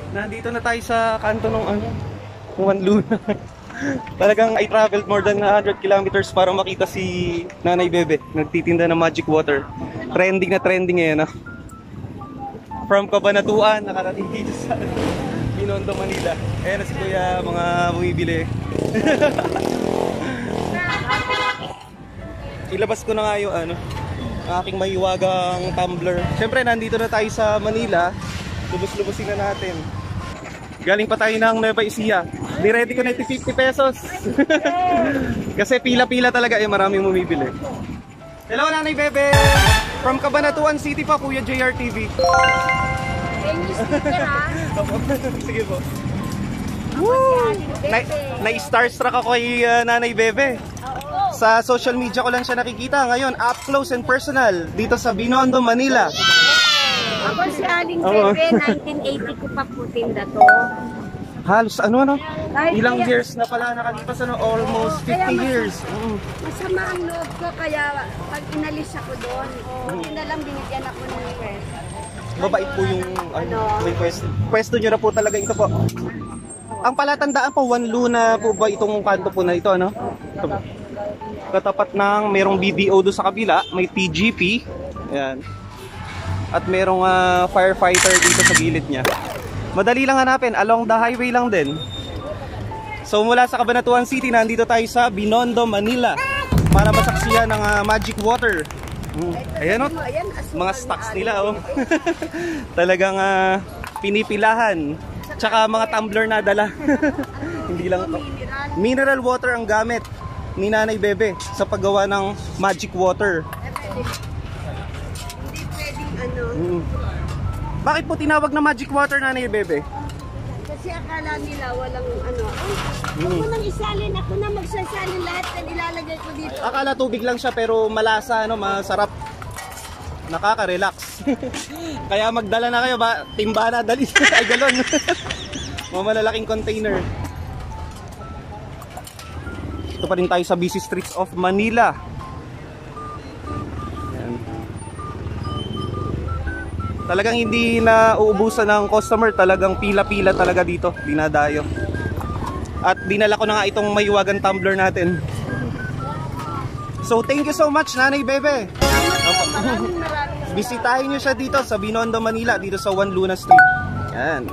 Nandito na tayo sa kanto ng Juan Luna. Talagang I traveled more than 100 kilometers para makita si Nanay Bebe. Nagtitinda ng magic water. Trending na trending ngayon. From Cabanatuan, nakarating dito sa Binondo, Manila. Ayan na si Kuya, mga bumibili. Ilabas ko na nga yung aking mahiwagang tumbler. Siyempre, nandito na tayo sa Manila. Lubos-lubosin na natin. Galing pa tayo ng Nueva Ecija. Di-ready ko na ito 50 pesos. Kasi pila-pila talaga, maraming bumibili. Hello, Nanay Bebe! From Cabanatuan City pa, Kuya JR TV. Sige po. Woo! Na-starstruck ako kay Nanay Bebe. Sa social media ko lang siya nakikita. Ngayon, up close and personal dito sa Binondo, Manila. Ako si Aling Bebe, 1980 ko pa po tinda to. Halos ilang years na pala nakalipas, almost 50 years. Masama ang loob ko, kaya pag inalis ako doon, hindi na lang binigyan ako ng request. Mabait po yung may pwesto nyo na po talaga ito po. Ang palatandaan po, Juan Luna po ba itong kanto po na ito, ano? Katapat ng merong BDO doon sa kabila, may TGP. Ayan. At merong firefighter dito sa gilid niya. Madali lang hanapin, along the highway lang din. So mula sa Cabanatuan City, nandito tayo sa Binondo, Manila para masaksiyan ng magic water. Ayan mga stocks nila Talagang pinipilahan. Tsaka mga tumbler na dala. Hindi lang mineral water ang gamit ni Nanay Bebe sa paggawa ng magic water. Hindi pwedeng Bakit po tinawag na magic water, Nanay Bebe? Kasi akala nila walang ako nang isalin, ako na magsasalin lahat na ilalagay ko dito. Akala tubig lang siya pero malasa, masarap. Nakaka-relax. Kaya magdala na kayo ba? Timba na, dali. Ay, galon. Malalaking container. Ito pa rin tayo sa busy streets of Manila. Ayan. Talagang hindi na uubusan ng customer. Talagang pila-pila talaga dito. Dinadayo. At dinala ko na nga itong mahiwagang tumbler natin. So thank you so much, Nanay Bebe. Maraming Bisitahin nyo siya dito sa Binondo, Manila, dito sa Juan Luna Street. Yan.